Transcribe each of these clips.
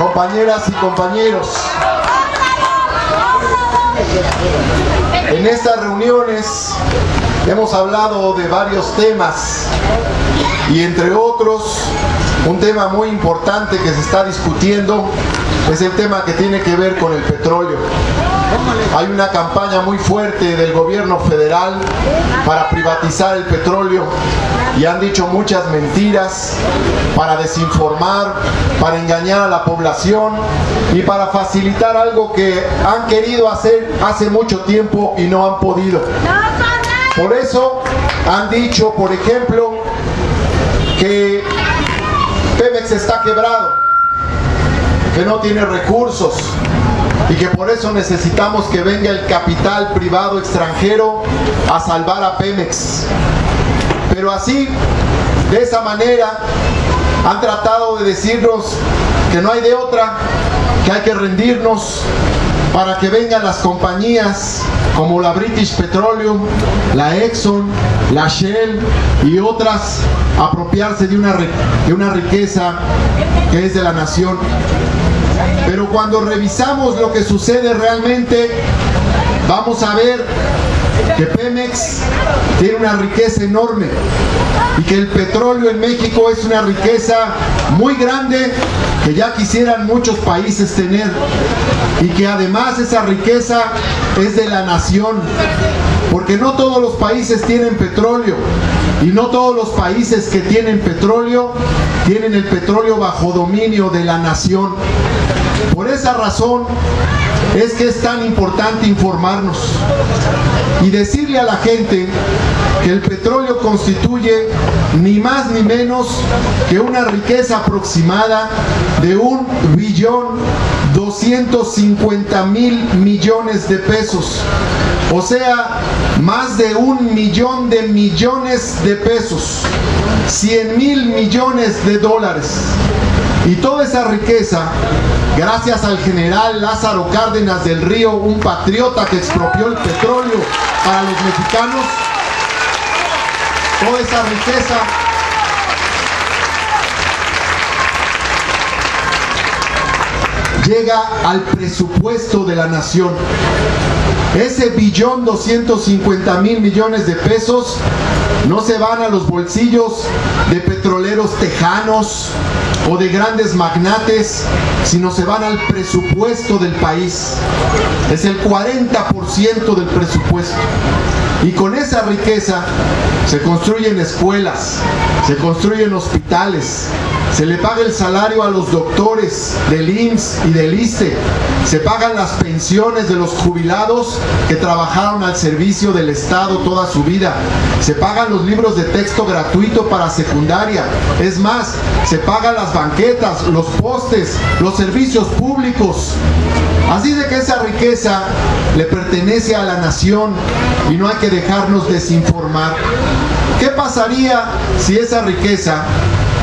compañeras y compañeros. En estas reuniones hemos hablado de varios temas y entre otros un tema muy importante que se está discutiendo es el tema que tiene que ver con el petróleo. Hay una campaña muy fuerte del gobierno federal para privatizar el petróleo y han dicho muchas mentiras para desinformar, para engañar a la población y para facilitar algo que han querido hacer hace mucho tiempo y no han podido. Por eso han dicho, por ejemplo, que Pemex está quebrado, que no tiene recursos y que por eso necesitamos que venga el capital privado extranjero a salvar a Pemex. Pero así, de esa manera, han tratado de decirnos que no hay de otra, que hay que rendirnos para que vengan las compañías como la British Petroleum, la Exxon, la Shell y otras a apropiarse de una riqueza que es de la nación. Pero cuando revisamos lo que sucede realmente, vamos a ver que Pemex tiene una riqueza enorme y que el petróleo en México es una riqueza muy grande que ya quisieran muchos países tener y que además esa riqueza es de la nación, porque no todos los países tienen petróleo y no todos los países que tienen petróleo tienen el petróleo bajo dominio de la nación. Por esa razón es que es tan importante informarnos y decirle a la gente que el petróleo constituye ni más ni menos que una riqueza aproximada de 1.250.000 millones de pesos, o sea, más de 1 millón de millones de pesos, 100.000 millones de dólares. Y toda esa riqueza, gracias al general Lázaro Cárdenas del Río, un patriota que expropió el petróleo para los mexicanos, toda esa riqueza llega al presupuesto de la nación. Ese 1.250.000 millones de pesos no se van a los bolsillos de petroleros tejanos o de grandes magnates, sino se van al presupuesto del país. Es el 40% del presupuesto. Y con esa riqueza se construyen escuelas, se construyen hospitales, se le paga el salario a los doctores del IMSS y del ISSSTE, se pagan las pensiones de los jubilados que trabajaron al servicio del Estado toda su vida, se pagan los libros de texto gratuito para secundaria, es más, se pagan las banquetas, los postes, los servicios públicos. Así de que esa riqueza le pertenece a la nación y no hay que dejarnos desinformar. ¿Qué pasaría si esa riqueza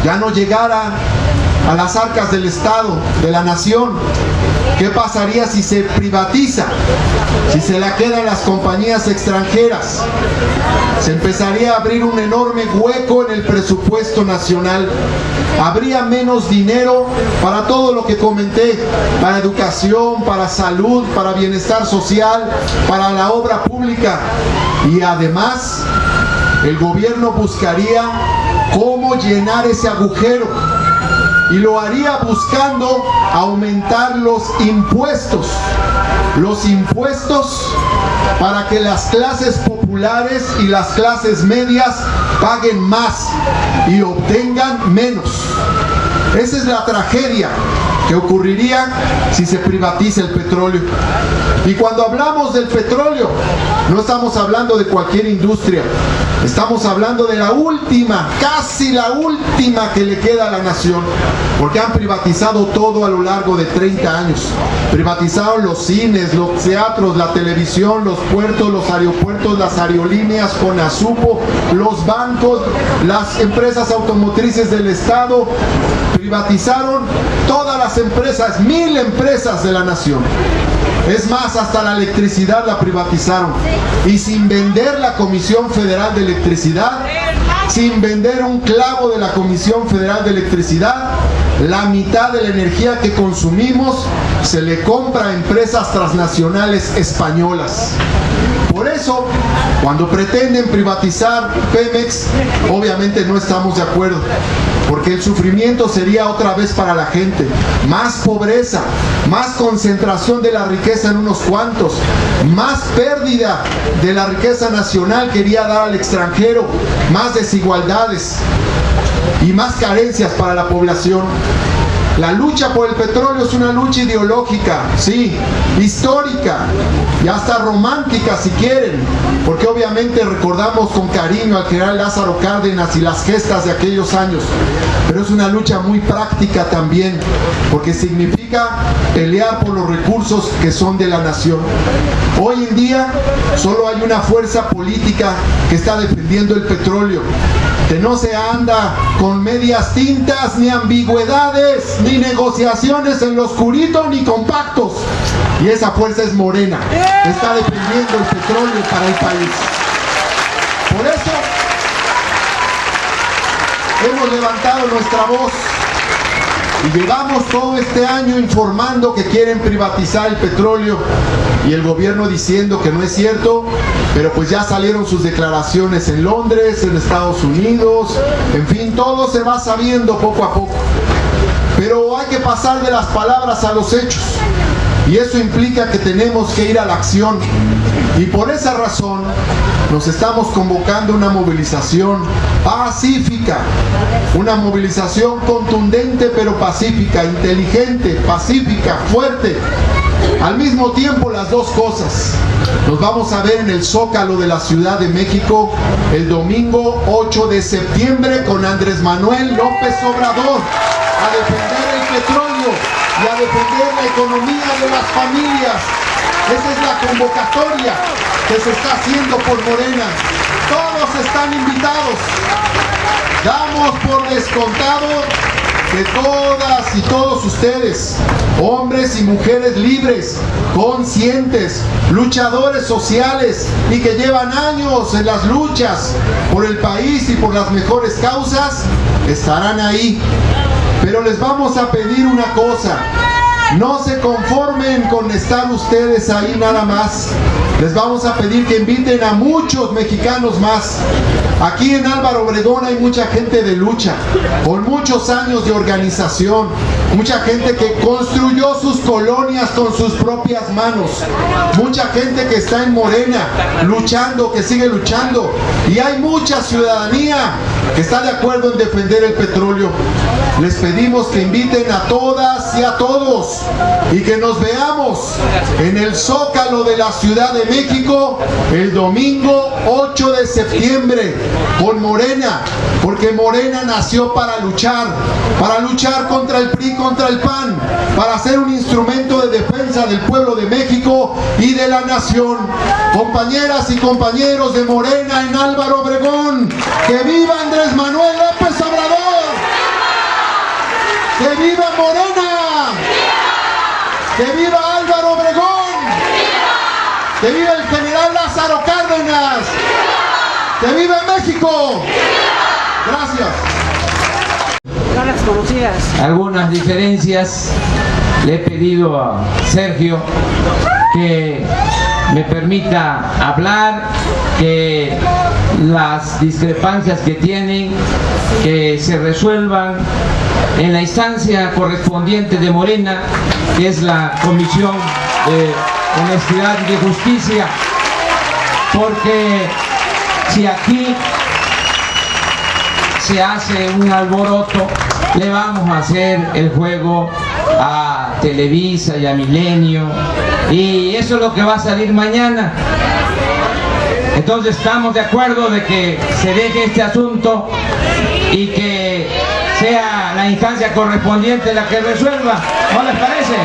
ya no llegara a las arcas del Estado, de la nación? ¿Qué pasaría si se privatiza? Si se la quedan las compañías extranjeras. Se empezaría a abrir un enorme hueco en el presupuesto nacional. Habría menos dinero para todo lo que comenté, para educación, para salud, para bienestar social, para la obra pública. Y además, el gobierno buscaría cómo llenar ese agujero y lo haría buscando aumentar los impuestos para que las clases populares y las clases medias paguen más y obtengan menos. Esa es la tragedia que ocurriría si se privatiza el petróleo. Y cuando hablamos del petróleo, no estamos hablando de cualquier industria, estamos hablando de la última, casi la última que le queda a la nación, porque han privatizado todo a lo largo de 30 años. Privatizaron los cines, los teatros, la televisión, los puertos, los aeropuertos, las aerolíneas, Conasupo, los bancos, las empresas automotrices del Estado. Privatizaron todas las empresas, 1000 empresas de la nación. Es más, hasta la electricidad la privatizaron. Y sin vender la Comisión Federal de Electricidad, sin vender un clavo de la Comisión Federal de Electricidad. La mitad de la energía que consumimos se le compra a empresas transnacionales españolas. Por eso, cuando pretenden privatizar Pemex, obviamente no estamos de acuerdo, porque el sufrimiento sería otra vez para la gente. Más pobreza, más concentración de la riqueza en unos cuantos, más pérdida de la riqueza nacional que iría a dar al extranjero, más desigualdades y más carencias para la población. La lucha por el petróleo es una lucha ideológica, sí, histórica y hasta romántica si quieren, porque obviamente recordamos con cariño al general Lázaro Cárdenas y las gestas de aquellos años, pero es una lucha muy práctica también, porque significa pelear por los recursos que son de la nación. Hoy en día solo hay una fuerza política que está defendiendo el petróleo, que no se anda con medias tintas, ni ambigüedades, ni negociaciones en lo oscurito, ni con pactos. Y esa fuerza es Morena, que está defendiendo el petróleo para el país. Por eso hemos levantado nuestra voz y llevamos todo este año informando que quieren privatizar el petróleo y el gobierno diciendo que no es cierto, pero pues ya salieron sus declaraciones en Londres, en Estados Unidos, en fin, todo se va sabiendo poco a poco. Pero hay que pasar de las palabras a los hechos, y eso implica que tenemos que ir a la acción, y por esa razón nos estamos convocando a una movilización pacífica, una movilización contundente pero pacífica, inteligente, pacífica, fuerte. Al mismo tiempo las dos cosas. Nos vamos a ver en el Zócalo de la Ciudad de México el domingo 8 de septiembre con Andrés Manuel López Obrador a defender el petróleo y a defender la economía de las familias. Esa es la convocatoria que se está haciendo por Morena. Todos están invitados. Damos por descontado que todas y todos ustedes, hombres y mujeres libres, conscientes, luchadores sociales y que llevan años en las luchas por el país y por las mejores causas, estarán ahí. Pero les vamos a pedir una cosa: no se conformen con estar ustedes ahí nada más. Les vamos a pedir que inviten a muchos mexicanos más. Aquí en Álvaro Obregón hay mucha gente de lucha, con muchos años de organización, mucha gente que construyó sus colonias con sus propias manos, mucha gente que está en Morena, luchando, que sigue luchando, y hay mucha ciudadanía que está de acuerdo en defender el petróleo. Les pedimos que inviten a todas y a todos y que nos veamos en el Zócalo de la Ciudad de México el domingo 8 de septiembre con Morena, porque Morena nació para luchar contra el PRI, contra el PAN, para ser un instrumento de defensa del pueblo de México y de la nación. Compañeras y compañeros de Morena en Álvaro Obregón, ¡que viva Andrés Manuel López Obrador! ¡Que viva Morena! ¡Que viva Álvaro Obregón! ¡Que viva el general Lázaro Cárdenas! ¡Que viva México! Gracias. Caras conocidas. Algunas diferencias. Le he pedido a Sergio que me permita hablar, que las discrepancias que tienen, que se resuelvan en la instancia correspondiente de Morena, que es la Comisión de Honestidad y de Justicia, porque si aquí se hace un alboroto, le vamos a hacer el juego a Televisa y a Milenio, y eso es lo que va a salir mañana. Entonces estamos de acuerdo de que se deje este asunto y que sea la instancia correspondiente la que resuelva. ¿No les parece?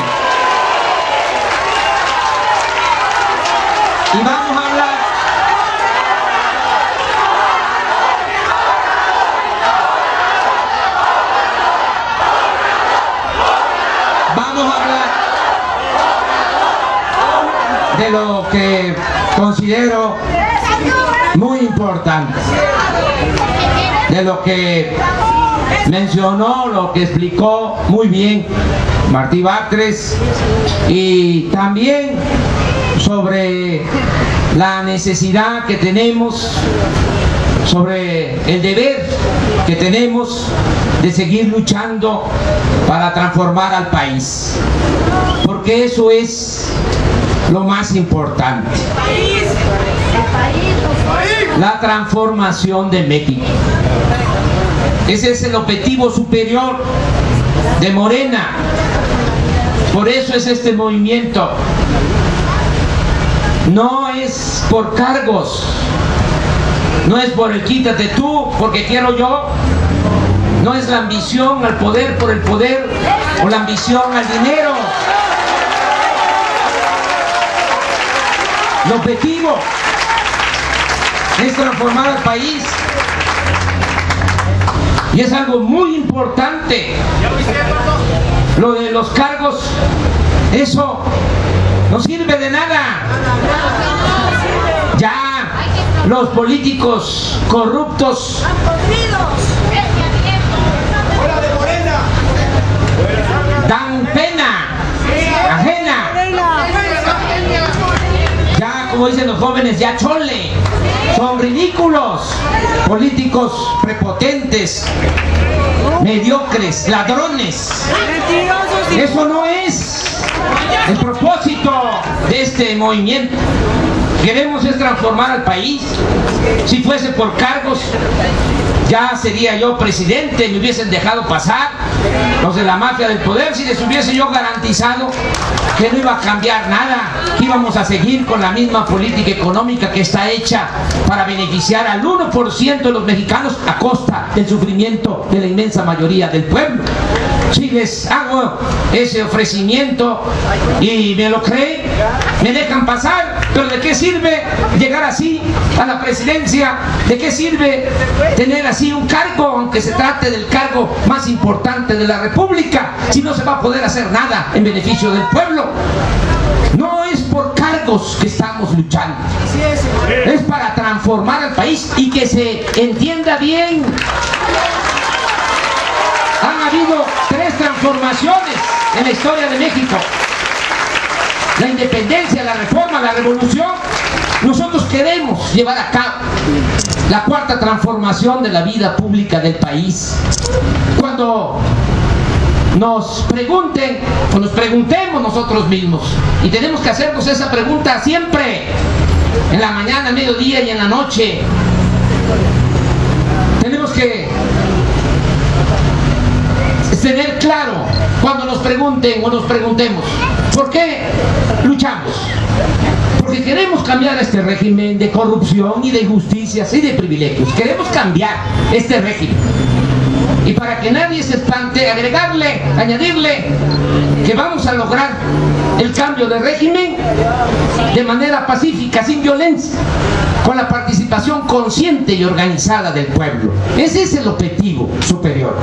Y vamos a hablar de lo que considero muy importante. de lo que mencionó, lo que explicó muy bien Martí Batres, y también sobre la necesidad que tenemos, sobre el deber que tenemos de seguir luchando para transformar al país, porque eso es lo más importante. La transformación de México. Ese es el objetivo superior de Morena. Por eso es este movimiento. No es por cargos, no es por el quítate tú porque quiero yo, no es la ambición al poder por el poder o la ambición al dinero. El objetivo es transformar al país, y es algo muy importante. Lo de los cargos, eso no sirve de nada. Ya los políticos corruptos dan pena ajena. Ya, como dicen los jóvenes, ya chole. Son ridículos. Políticos prepotentes, mediocres, ladrones. Eso no es el propósito de este movimiento. Queremos es transformar al país. Si fuese por cargos, ya sería yo presidente, me hubiesen dejado pasar los de la mafia del poder, si les hubiese yo garantizado que no iba a cambiar nada, que íbamos a seguir con la misma política económica que está hecha para beneficiar al 1% de los mexicanos a costa del sufrimiento de la inmensa mayoría del pueblo. Si les hago ese ofrecimiento y me lo creen, me dejan pasar, pero ¿de qué sirve llegar así a la presidencia? ¿De qué sirve tener así un cargo, aunque se trate del cargo más importante de la República, si no se va a poder hacer nada en beneficio del pueblo? No es por cargos que estamos luchando, es para transformar al país y que se entienda bien. Han habido 3 transformaciones en la historia de México: la independencia, la reforma, la revolución. Nosotros queremos llevar a cabo la 4ª transformación de la vida pública del país. Cuando nos pregunten o nos preguntemos nosotros mismos, y tenemos que hacernos esa pregunta siempre, en la mañana, mediodía y en la noche, tenemos que tener claro, cuando nos pregunten o nos preguntemos, ¿por qué luchamos? Porque queremos cambiar este régimen de corrupción y de injusticias y de privilegios. Queremos cambiar este régimen. Y para que nadie se espante, añadirle que vamos a lograr el cambio de régimen de manera pacífica, sin violencia, con la participación consciente y organizada del pueblo. Ese es el objetivo superior.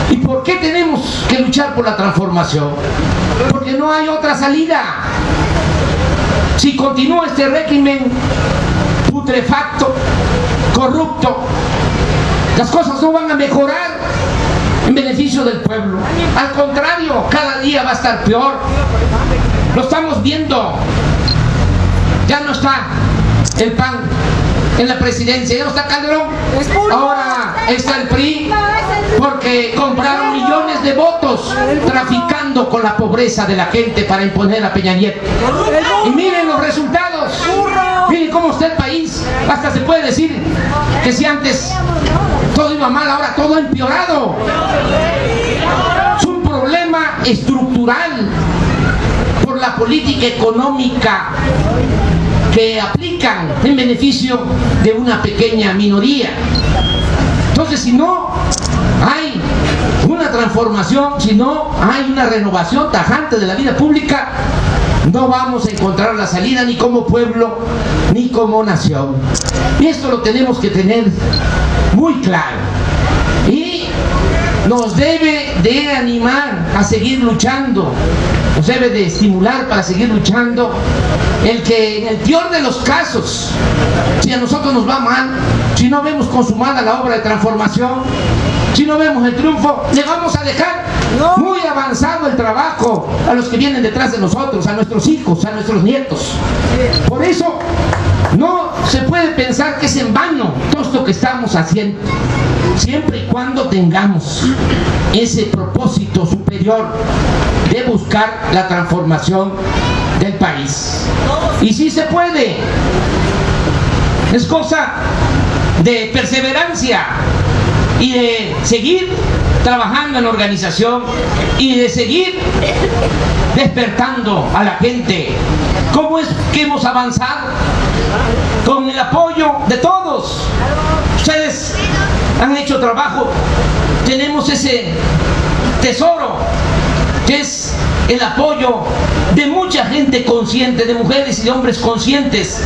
¿Y por qué tenemos que luchar por la transformación? Porque no hay otra salida. Si continúa este régimen putrefacto, corrupto, las cosas no van a mejorar en beneficio del pueblo. Al contrario, cada día va a estar peor. Lo estamos viendo. Ya no está el PAN en la presidencia, ya no está Calderón. Ahora está el PRI, porque compraron millones de votos traficando con la pobreza de la gente para imponer a Peña Nieto. Y miren los resultados. Miren cómo está el país. Hasta se puede decir que si antes todo iba mal, ahora todo ha empeorado. Es un problema estructural por la política económica que aplican en beneficio de una pequeña minoría. Entonces, si no hay una transformación, si no hay una renovación tajante de la vida pública, no vamos a encontrar la salida ni como pueblo ni como nación. Y esto lo tenemos que tener muy claro. Y nos debe de animar a seguir luchando, nos debe de estimular para seguir luchando, el que en el peor de los casos, si a nosotros nos va mal, si no vemos consumada la obra de transformación, si no vemos el triunfo, le vamos a dejar muy avanzado el trabajo a los que vienen detrás de nosotros, a nuestros hijos, a nuestros nietos. Por eso no se puede pensar que es en vano todo esto que estamos haciendo, siempre y cuando tengamos ese propósito superior de buscar la transformación del país. Y sí se puede, es cosa de perseverancia y de seguir trabajando en organización y de seguir despertando a la gente. ¿Cómo es que hemos avanzado? Con el apoyo de todos. Ustedes han hecho trabajo, tenemos ese tesoro que es el apoyo de mucha gente consciente, de mujeres y de hombres conscientes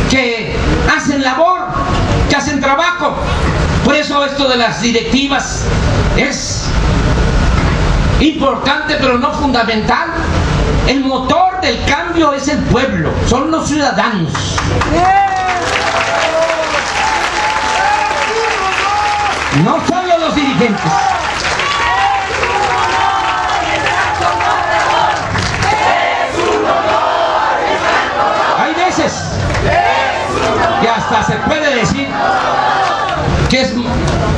que hacen labor, que hacen trabajo. Por eso esto de las directivas es importante, pero no fundamental. El motor del cambio es el pueblo, son los ciudadanos. No solo los dirigentes. Hay veces que hasta se puede decir que es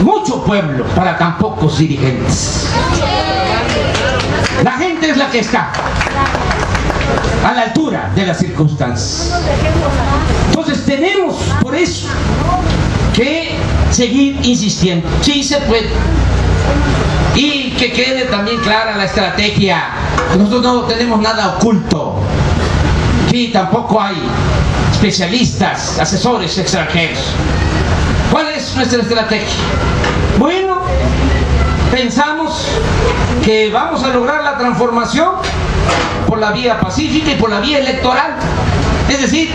mucho pueblo para tan pocos dirigentes. La gente es la que está a la altura de las circunstancias. Entonces tenemos por eso que seguir insistiendo. Sí se puede. Y que quede también clara la estrategia. Nosotros no tenemos nada oculto. Aquí tampoco hay especialistas, asesores extranjeros. ¿Cuál es nuestra estrategia? Bueno, pensamos que vamos a lograr la transformación por la vía pacífica y por la vía electoral. Es decir,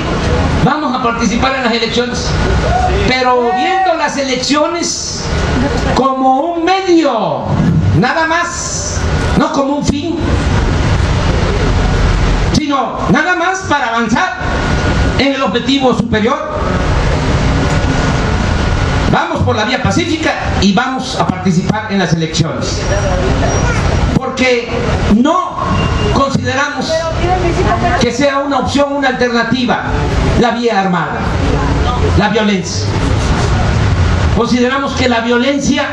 vamos a participar en las elecciones, pero viendo las elecciones como un medio, nada más, no como un fin, sino nada más para avanzar en el objetivo superior. Vamos por la vía pacífica y vamos a participar en las elecciones, porque no consideramos que sea una opción, una alternativa, la vía armada, la violencia. Consideramos que la violencia,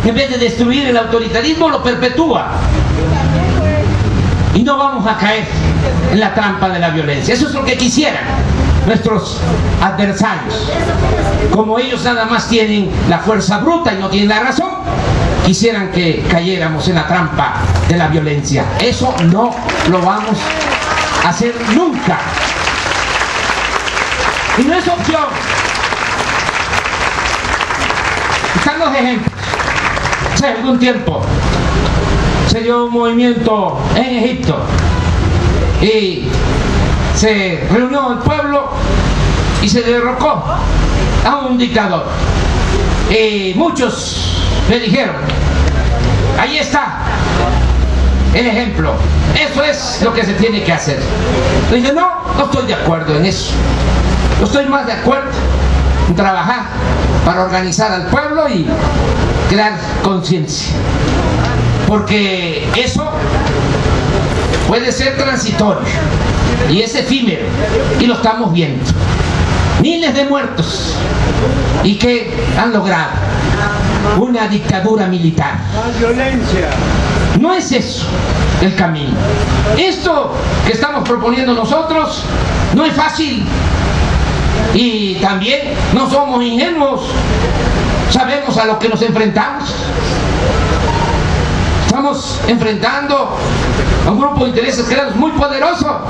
en vez de destruir el autoritarismo, lo perpetúa. Y no vamos a caer en la trampa de la violencia. Eso es lo que quisieran nuestros adversarios. Como ellos nada más tienen la fuerza bruta y no tienen la razón, quisieran que cayéramos en la trampa de la violencia. Eso no lo vamos a hacer nunca. Y no es opción. Están los ejemplos. Hace algún tiempo se dio un movimiento en Egipto y se reunió el pueblo y se derrocó a un dictador. Y muchos le dijeron: ahí está el ejemplo, eso es lo que se tiene que hacer. Le dije: no estoy de acuerdo en eso. Yo estoy más de acuerdo en trabajar para organizar al pueblo y crear conciencia, porque eso puede ser transitorio y es efímero, y lo estamos viendo. Miles de muertos, y que han logrado una dictadura militar. Más violencia. No es eso el camino. Esto que estamos proponiendo nosotros no es fácil, y también no somos ingenuos. Sabemos a lo que nos enfrentamos. Estamos enfrentando a un grupo de intereses creados muy poderoso,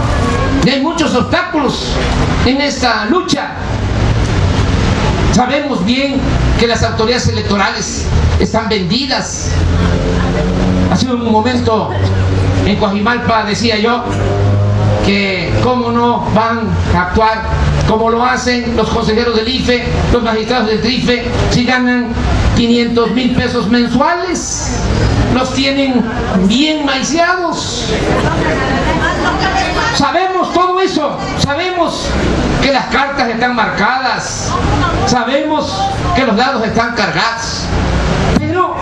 y hay muchos obstáculos en esta lucha. Sabemos bien que las autoridades electorales están vendidas. Hace un momento en Coajimalpa decía yo que cómo no van a actuar como lo hacen los consejeros del IFE, los magistrados del TRIFE, si ganan 500,000 pesos mensuales, los tienen bien maiciados. Sabemos todo eso, sabemos que las cartas están marcadas, sabemos que los dados están cargados, pero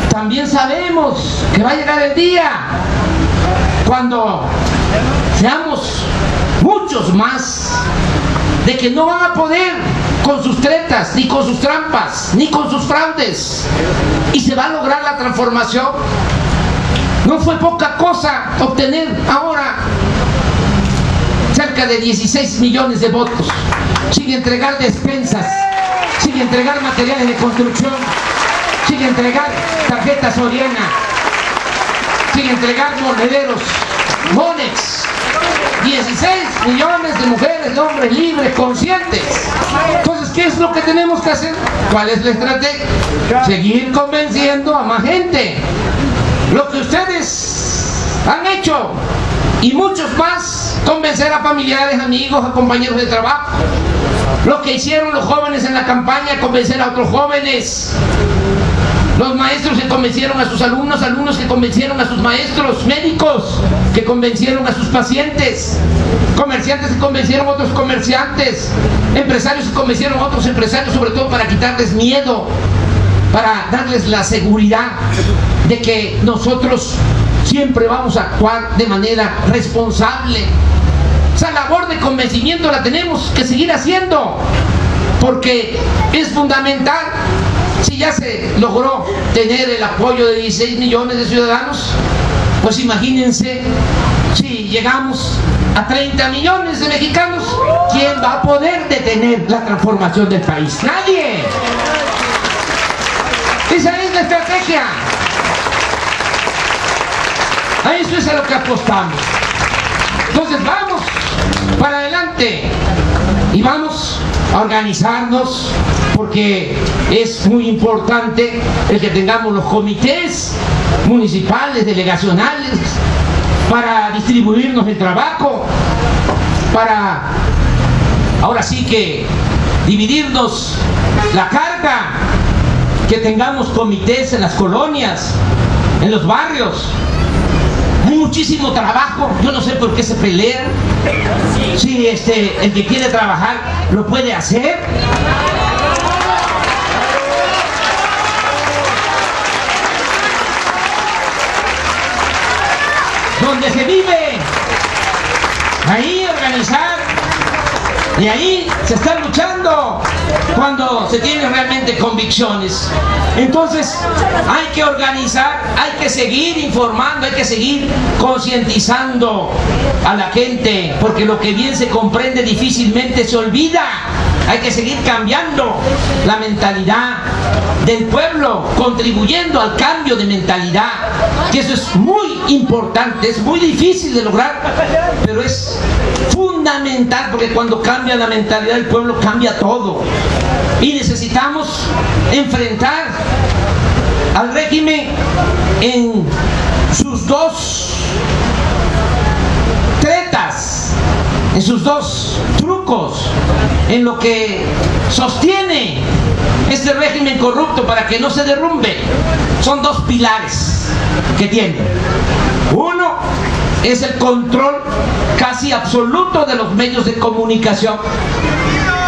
también sabemos que va a llegar el día cuando seamos muchos más, de que no van a poder con sus tretas, ni con sus trampas, ni con sus fraudes, y se va a lograr la transformación. No fue poca cosa obtener ahora cerca de 16 millones de votos, sin entregar despensas, sin entregar materiales de construcción, sin entregar tarjetas Soriana, sin entregar monederos, Monex. 16 millones de mujeres y hombres libres, conscientes. Entonces, ¿qué es lo que tenemos que hacer? ¿Cuál es la estrategia? Seguir convenciendo a más gente. Lo que ustedes han hecho y muchos más, convencer a familiares, amigos, a compañeros de trabajo. Lo que hicieron los jóvenes en la campaña, convencer a otros jóvenes. Los maestros que convencieron a sus alumnos, alumnos que convencieron a sus maestros, médicos que convencieron a sus pacientes, comerciantes que convencieron a otros comerciantes, empresarios que convencieron a otros empresarios, sobre todo para quitarles miedo, para darles la seguridad de que nosotros siempre vamos a actuar de manera responsable. Esa labor de convencimiento la tenemos que seguir haciendo, porque es fundamental. Si ya se logró tener el apoyo de 16 millones de ciudadanos, pues imagínense si llegamos a 30 millones de mexicanos, ¿quién va a poder detener la transformación del país? ¡Nadie! Esa es la estrategia. A eso es a lo que apostamos. Entonces vamos para adelante y vamos a organizarnos, porque es muy importante el que tengamos los comités municipales, delegacionales, para distribuirnos el trabajo, para ahora sí que dividirnos la carga, que tengamos comités en las colonias, en los barrios. Hay muchísimo trabajo, yo no sé por qué se pelean. Si el que quiere trabajar lo puede hacer. Donde se vive, ahí organizar, y ahí se está luchando cuando se tienen realmente convicciones. Entonces hay que organizar, hay que seguir informando, hay que seguir concientizando a la gente, porque lo que bien se comprende difícilmente se olvida. Hay que seguir cambiando la mentalidad del pueblo, contribuyendo al cambio de mentalidad, que eso es muy importante, es muy difícil de lograr, pero es fundamental, porque cuando cambia la mentalidad del pueblo cambia todo. Y necesitamos enfrentar al régimen en sus dos tretas, en sus dos trucos, en lo que sostiene este régimen corrupto para que no se derrumbe. Son dos pilares que tiene. Uno es el control casi absoluto de los medios de comunicación,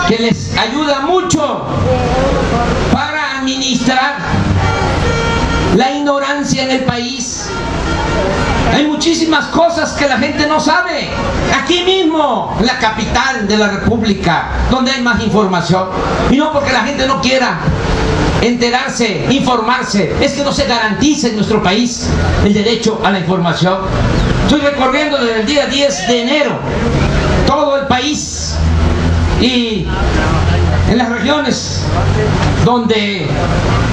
que les ayuda mucho para administrar la ignorancia en el país. Hay muchísimas cosas que la gente no sabe. Aquí mismo, en la capital de la República, donde hay más información. Y no porque la gente no quiera enterarse, informarse, es que no se garantiza en nuestro país el derecho a la información. Estoy recorriendo desde el día 10 de enero todo el país, y en las regiones donde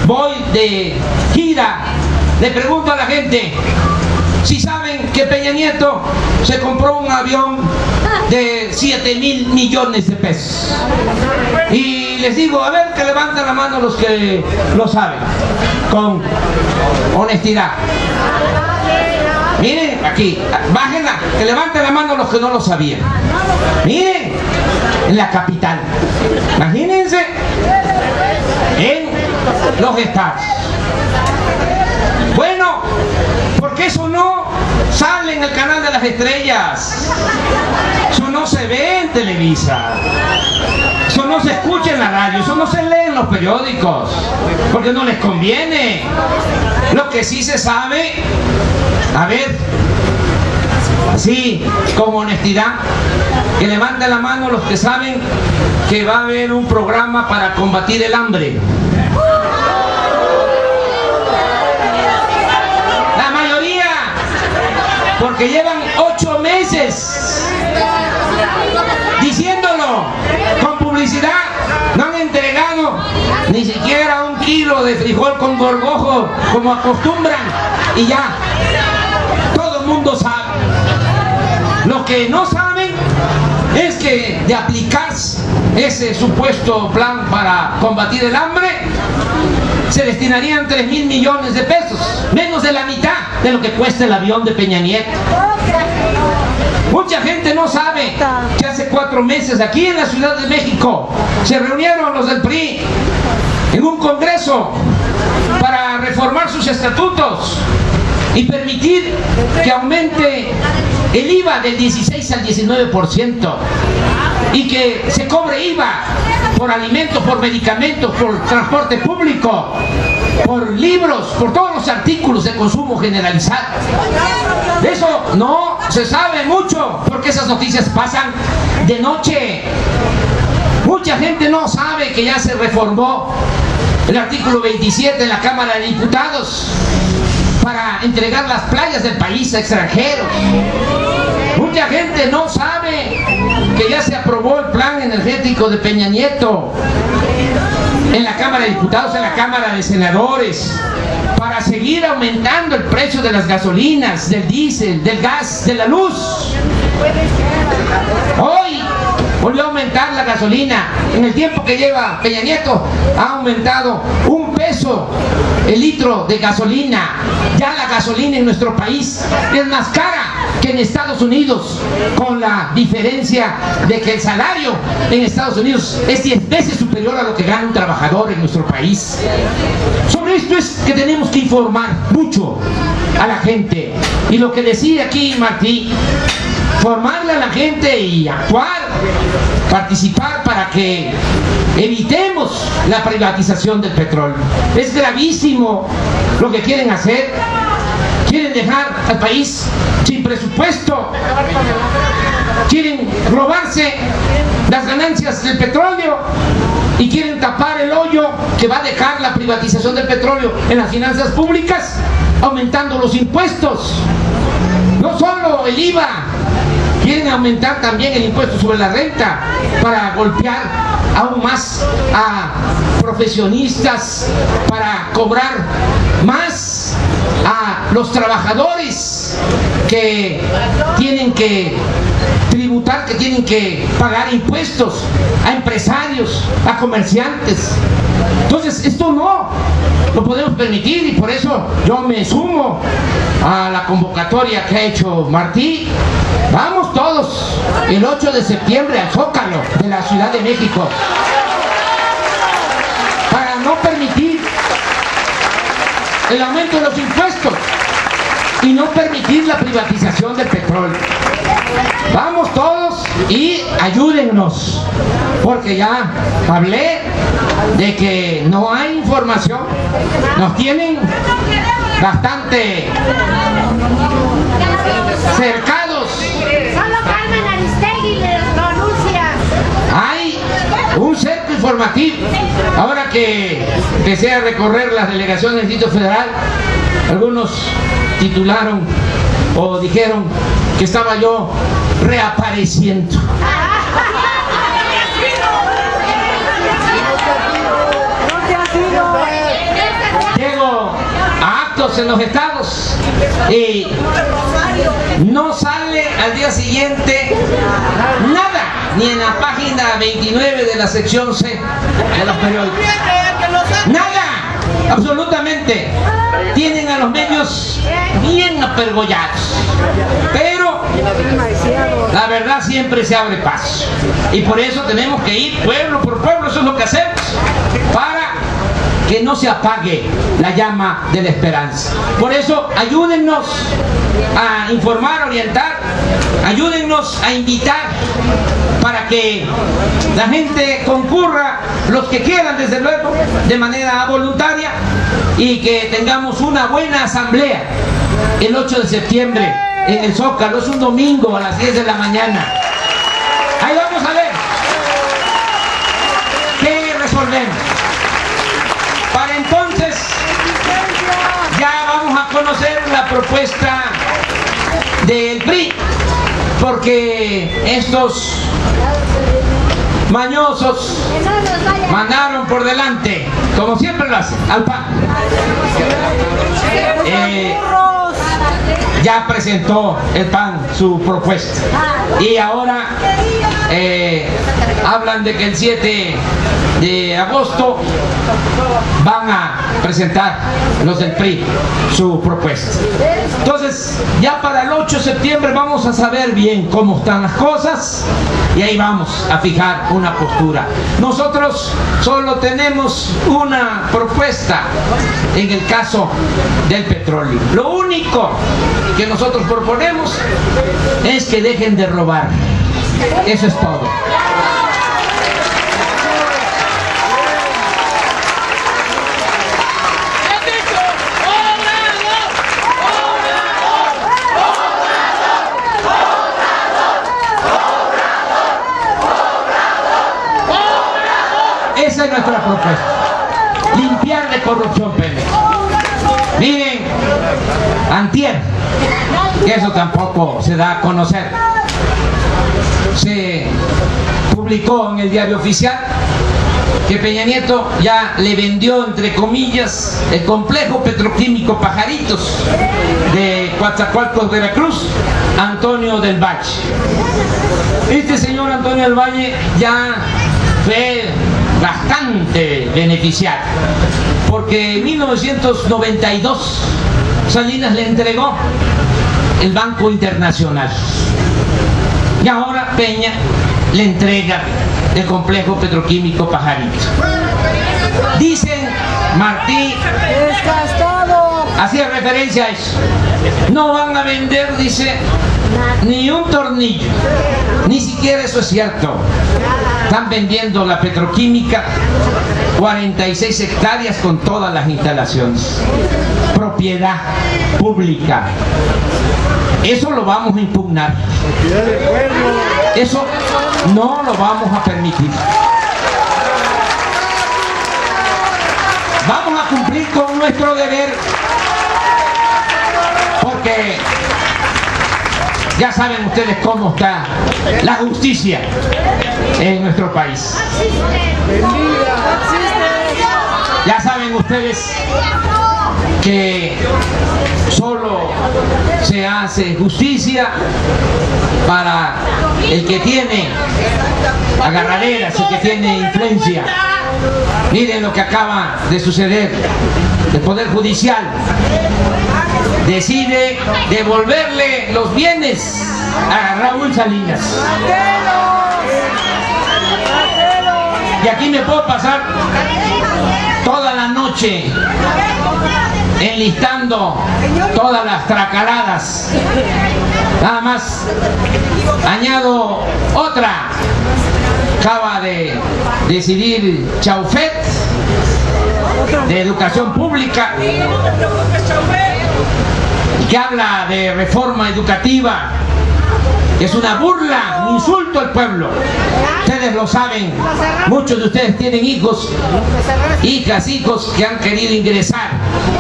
voy de gira, le pregunto a la gente si saben que Peña Nieto se compró un avión de 7,000 millones de pesos. Y les digo, a ver, que levanten la mano los que lo saben, con honestidad. Miren, aquí, bájenla, que levanten la mano los que no lo sabían. Miren, en la capital, imagínense, en los estados. Bueno, porque eso no sale en el canal de las estrellas, eso no se ve en Televisa, eso no se escucha en la radio, eso no se lee en los periódicos, porque no les conviene. Lo que sí se sabe, a ver, así, con honestidad, que levanten la mano los que saben que va a haber un programa para combatir el hambre. La mayoría, porque llevan 8 meses diciéndolo con publicidad, no han entregado ni siquiera 1 kilo de frijol con gorgojo como acostumbran, y ya todo el mundo sabe. Lo que no saben es que de aplicarse ese supuesto plan para combatir el hambre, se destinarían 3.000 millones de pesos, menos de la mitad de lo que cuesta el avión de Peña Nieto. Mucha gente no sabe que hace 4 meses aquí en la Ciudad de México se reunieron los del PRI en un congreso para reformar sus estatutos y permitir que aumente el IVA del 16 al 19% y que se cobre IVA por alimentos, por medicamentos, por transporte público, por libros, por todos los artículos de consumo generalizado. De eso no se sabe mucho, porque esas noticias pasan de noche. Mucha gente no sabe que ya se reformó el artículo 27 en la Cámara de Diputados para entregar las playas del país a extranjeros. Mucha gente no sabe que ya se aprobó el plan energético de Peña Nieto en la Cámara de Diputados, en la Cámara de Senadores, para seguir aumentando el precio de las gasolinas, del diésel, del gas, de la luz. Hoy volvió a aumentar la gasolina. En el tiempo que lleva Peña Nieto ha aumentado 1 peso el litro de gasolina. Ya la gasolina en nuestro país es más cara que en Estados Unidos, con la diferencia de que el salario en Estados Unidos es 10 veces superior a lo que gana un trabajador en nuestro país. Sobre esto es que tenemos que informar mucho a la gente, y lo que decía aquí Martí, formarle a la gente y actuar, participar para que evitemos la privatización del petróleo. Es gravísimo lo que quieren hacer. Quieren dejar al país sin presupuesto, quieren robarse las ganancias del petróleo y quieren tapar el hoyo que va a dejar la privatización del petróleo en las finanzas públicas, aumentando los impuestos. No solo el IVA, quieren aumentar también el impuesto sobre la renta para golpear aún más a profesionistas, para cobrar más a los trabajadores que tienen que tributar, que tienen que pagar impuestos, a empresarios, a comerciantes. Entonces esto no lo podemos permitir, y por eso yo me sumo a la convocatoria que ha hecho Martí. Vamos todos el 8 de septiembre al Zócalo de la Ciudad de México para no permitir el aumento de los impuestos y no permitir la privatización del petróleo. Vamos todos y ayúdennos, porque ya hablé de que no hay información, nos tienen bastante cercados. Solo Carmen Aristegui le pronuncia. Hay un cerco informativo. Ahora que empecé a recorrer las delegaciones del Distrito Federal, algunos titularon o dijeron que estaba yo reapareciendo. Llego a actos en los estados y no sale al día siguiente nada, ni en la página 29 de la sección C de los periódicos. Nada, absolutamente. Tienen a los medios bien apergollados, pero la verdad siempre se abre paso, y por eso tenemos que ir pueblo por pueblo. Eso es lo que hacemos para que no se apague la llama de la esperanza. Por eso, ayúdennos a informar, orientar, ayúdennos a invitar para que la gente concurra, los que quieran, desde luego, de manera voluntaria, y que tengamos una buena asamblea el 8 de septiembre en el Zócalo. Es un domingo a las 10 de la mañana. Ahí vamos a ver qué resolvemos. Para entonces ya vamos a conocer la propuesta del PRI, porque estos mañosos mandaron por delante, como siempre lo hacen, al PAN. Ya presentó el PAN su propuesta y ahora hablan de que el 7 de agosto van a presentar los del PRI su propuesta. Entonces, ya para el 8 de septiembre vamos a saber bien cómo están las cosas y ahí vamos a fijar una postura. Nosotros solo tenemos una propuesta en el caso del petróleo. Lo único que nosotros proponemos es que dejen de robar. Eso es todo. Esa es nuestra propuesta. Limpiar de corrupción Pemex. Miren, antier, que eso tampoco se da a conocer, se publicó en el Diario Oficial que Peña Nieto ya le vendió, entre comillas, el complejo petroquímico Pajaritos de Coatzacoalcos, Veracruz, a Antonio del Valle. Este señor Antonio del Valle ya fue bastante beneficiado, porque en 1992 Salinas le entregó el Banco Internacional y ahora Peña le entrega el complejo petroquímico Pajarito. Dicen Martí, hacía referencia a eso, no van a vender, dice, ni un tornillo, ni siquiera eso es cierto. Están vendiendo la petroquímica, 46 hectáreas con todas las instalaciones, propiedad pública. Eso lo vamos a impugnar. Eso no lo vamos a permitir. Vamos a cumplir con nuestro deber, porque ya saben ustedes cómo está la justicia en nuestro país. Ya saben ustedes que solo se hace justicia para el que tiene agarraderas, el que tiene influencia. Miren lo que acaba de suceder. El Poder Judicial decide devolverle los bienes a Raúl Salinas. Y aquí me puedo pasar toda la noche enlistando todas las tracaladas. Nada más añado otra. Acaba de decidir Chaufet, de Educación Pública, que habla de reforma educativa. Es una burla, un insulto al pueblo. Ustedes lo saben, muchos de ustedes tienen hijos, hijos que han querido ingresar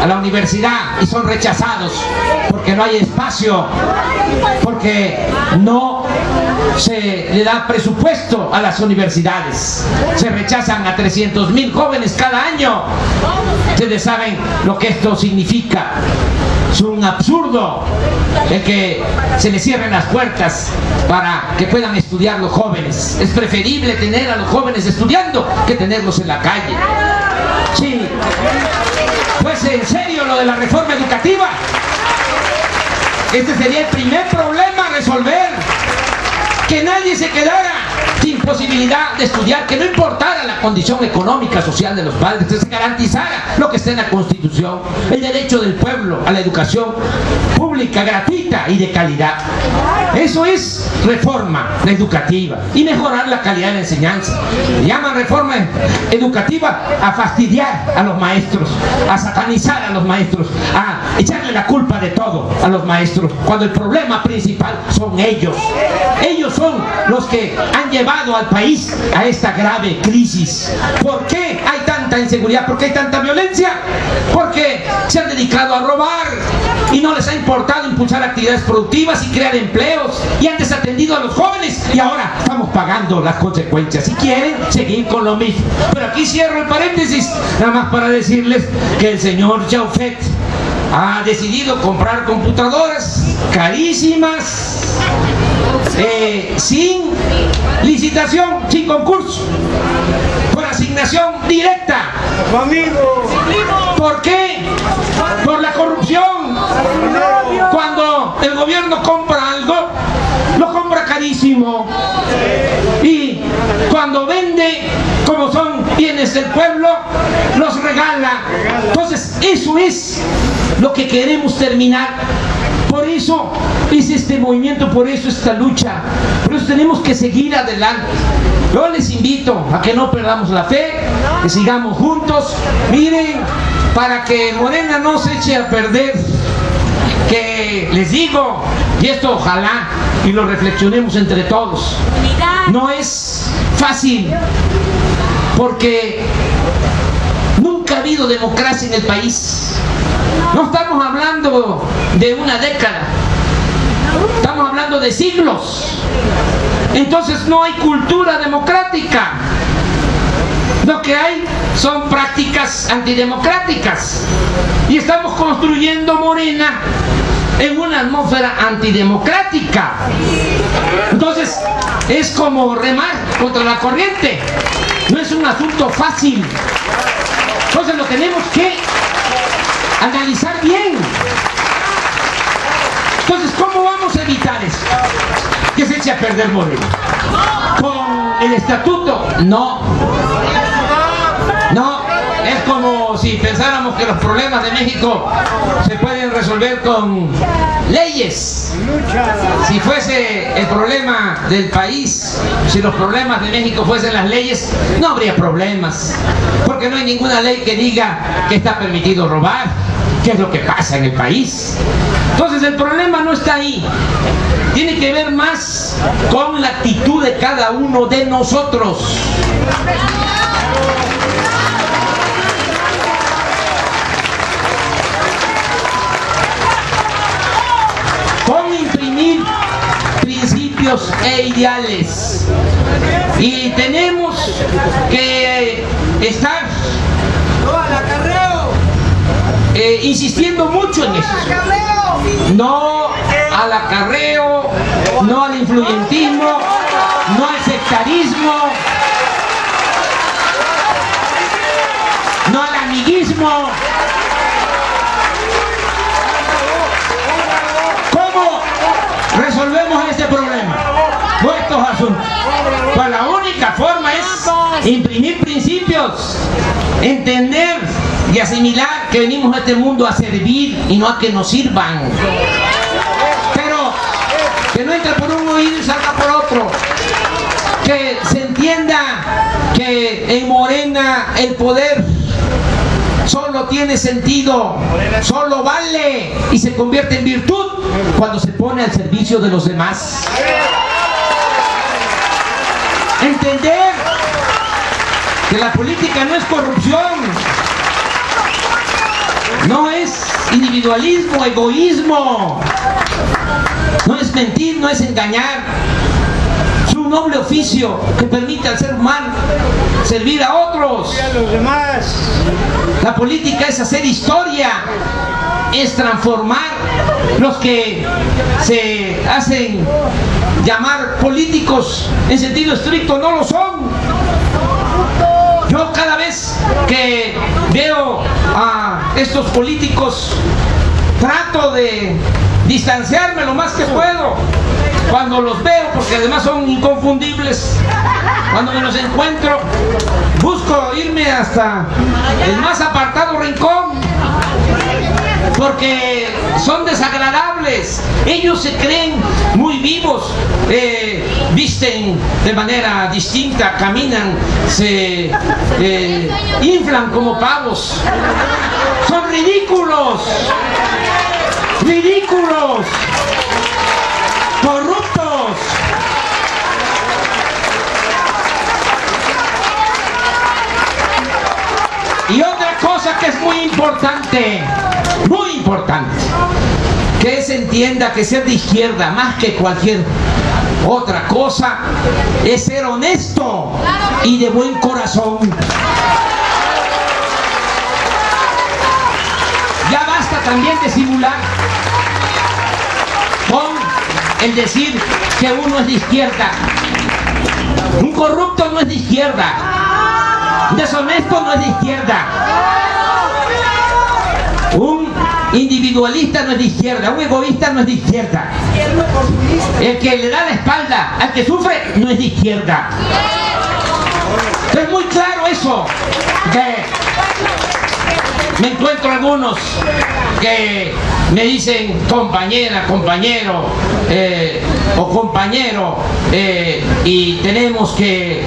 a la universidad y son rechazados porque no hay espacio, porque no se le da presupuesto a las universidades. Se rechazan a 300,000 jóvenes cada año. Ustedes saben lo que esto significa. Es un absurdo el que se les cierren las puertas para que puedan estudiar los jóvenes. Es preferible tener a los jóvenes estudiando que tenerlos en la calle. Sí, pues en serio lo de la reforma educativa. Este sería el primer problema a resolver. Que nadie se quedara sin posibilidad de estudiar, que no importara la condición económica, social de los padres, que se garantizara lo que está en la Constitución, el derecho del pueblo a la educación pública, gratuita y de calidad. Eso es reforma educativa y mejorar la calidad de la enseñanza. Le llaman reforma educativa a fastidiar a los maestros, a satanizar a los maestros, a echarle la culpa de todo a los maestros, cuando el problema principal son ellos. Ellos son los que han llevado al país a esta grave crisis. ¿Por qué hay tanta inseguridad? ¿Por qué hay tanta violencia? Porque se han dedicado a robar y no les ha importado impulsar actividades productivas y crear empleos, y han desatendido a los jóvenes, y ahora estamos pagando las consecuencias y quieren seguir con lo mismo. Pero aquí cierro el paréntesis, nada más para decirles que el señor Jaufet ha decidido comprar computadoras carísimas, sin licitación, sin concurso, por asignación directa. ¿Por qué? Por la corrupción. Cuando el gobierno compra algo, lo compra carísimo, y cuando vende, como son bienes del pueblo, los regala. Entonces eso es lo que queremos terminar. Por eso es este movimiento, por eso esta lucha, por eso tenemos que seguir adelante. Yo les invito a que no perdamos la fe, que sigamos juntos. Miren, para que Morena no se eche a perder, que les digo, y esto ojalá y lo reflexionemos entre todos, no es fácil, porque nunca ha habido democracia en el país. No estamos hablando de una década, estamos hablando de siglos. Entonces no hay cultura democrática. Lo que hay son prácticas antidemocráticas, y estamos construyendo Morena en una atmósfera antidemocrática. Entonces es como remar contra la corriente, no es un asunto fácil. Entonces lo tenemos que analizar bien. Entonces, ¿cómo vamos a evitar eso? Que se eche a perder Morena. ¿Con el estatuto? No. No, es como si pensáramos que los problemas de México se pueden resolver con leyes. Si fuese el problema del país, si los problemas de México fuesen las leyes, no habría problemas, porque no hay ninguna ley que diga que está permitido robar, que es lo que pasa en el país. Entonces el problema no está ahí, tiene que ver más con la actitud de cada uno de nosotros. Con imprimir principios e ideales, y tenemos que estar insistiendo mucho en eso. No al acarreo, no al influyentismo, no al sectarismo, no al amiguismo. ¿Cómo resolvemos este problema? Estos asuntos. Pues la única forma es imprimir principios, entender y asimilar que venimos a este mundo a servir y no a que nos sirvan. Pero que no entre por un oído y salga por otro. Que se entienda que en Morena el poder solo tiene sentido, solo vale y se convierte en virtud cuando se pone al servicio de los demás. Entender que la política no es corrupción, no es individualismo, egoísmo, no es mentir, no es engañar. Es un noble oficio que permite al ser humano servir a otros. La política es hacer historia, es transformar. Los que se hacen llamar políticos en sentido estricto no lo son. Yo cada vez que veo a estos políticos trato de distanciarme lo más que puedo, cuando los veo, porque además son inconfundibles, cuando me los encuentro, busco irme hasta el más apartado rincón, porque son desagradables. Ellos se creen muy vivos, visten de manera distinta, caminan, se inflan como pavos. Son ridículos, ridículos, corruptos. Y otra cosa que es muy importante, que se entienda que ser de izquierda, más que cualquier otra cosa, es ser honesto y de buen corazón. Ya basta también de simular con el decir que uno es de izquierda. Un corrupto no es de izquierda. Un deshonesto no es de izquierda. Un individualista no es de izquierda. Un egoísta no es de izquierda. El que le da la espalda al que sufre no es de izquierda. Es muy claro eso. Que me encuentro algunos que me dicen compañera, compañero o compañero, y tenemos que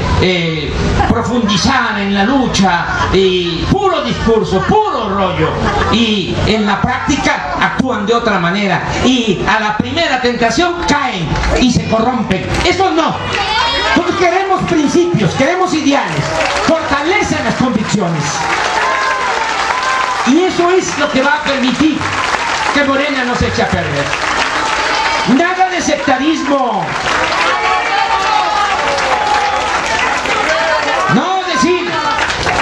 profundizar en la lucha, y puro discurso, puro rollo, y en la práctica actúan de otra manera y a la primera tentación caen y se corrompen. Eso no. Nosotros queremos principios, queremos ideales, fortaleza en las convicciones. Y eso es lo que va a permitir que Morena no se eche a perder. Nada de sectarismo. No decir,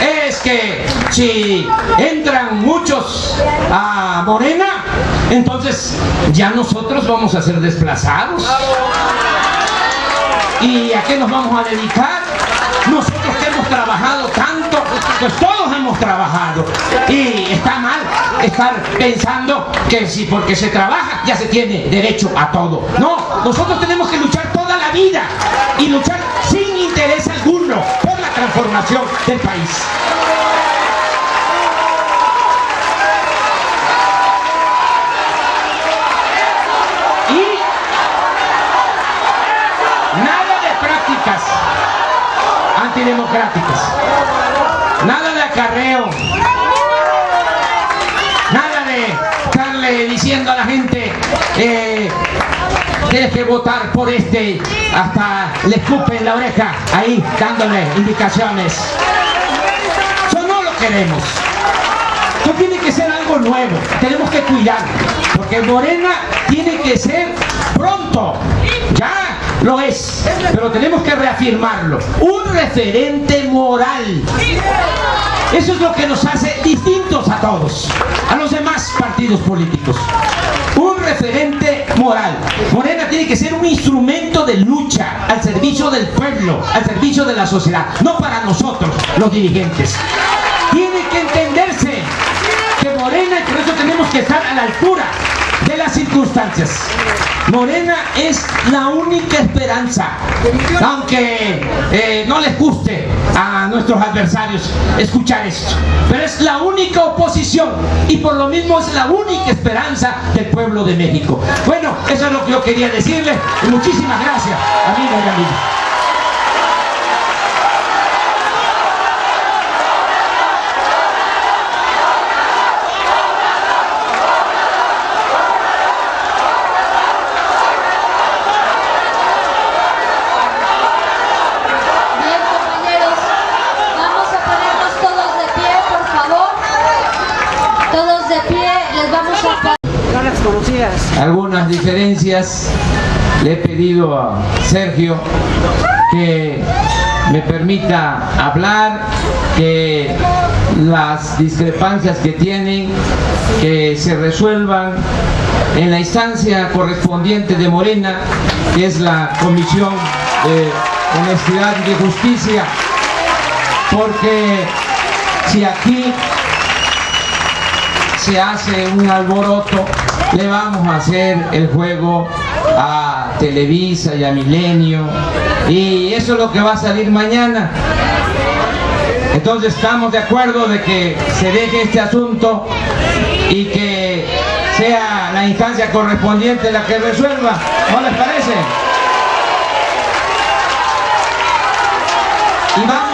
es que si entran muchos a Morena, entonces ya nosotros vamos a ser desplazados. ¿Y a qué nos vamos a dedicar? Nosotros que hemos trabajado tanto, pues todos hemos trabajado. Y está mal estar pensando que si porque se trabaja ya se tiene derecho a todo. No, nosotros tenemos que luchar toda la vida y luchar sin interés alguno por la transformación del país. Antidemocráticas, nada de acarreo, nada de estarle diciendo a la gente tienes que votar por este, hasta le escupen la oreja ahí dándole indicaciones. Eso no lo queremos. Esto tiene que ser algo nuevo, tenemos que cuidar, porque Morena tiene que ser pronto, ya lo es, pero tenemos que reafirmarlo, un referente moral. Eso es lo que nos hace distintos a todos, a los demás partidos políticos. Un referente moral. Morena tiene que ser un instrumento de lucha al servicio del pueblo, al servicio de la sociedad, no para nosotros, los dirigentes. Tiene que entenderse que Morena, y por eso tenemos que estar a la altura de las circunstancias. Morena es la única esperanza, aunque no les guste a nuestros adversarios escuchar esto, pero es la única oposición y por lo mismo es la única esperanza del pueblo de México. Bueno, eso es lo que yo quería decirles y muchísimas gracias, amigos y amigas. Algunas diferencias. Le he pedido a Sergio que me permita hablar, que las discrepancias que tienen que se resuelvan en la instancia correspondiente de Morena, que es la Comisión de Honestidad y de Justicia, porque si aquí se hace un alboroto, le vamos a hacer el juego a Televisa y a Milenio, y eso es lo que va a salir mañana. Entonces estamos de acuerdo de que se deje este asunto y que sea la instancia correspondiente la que resuelva. ¿No les parece? Y vamos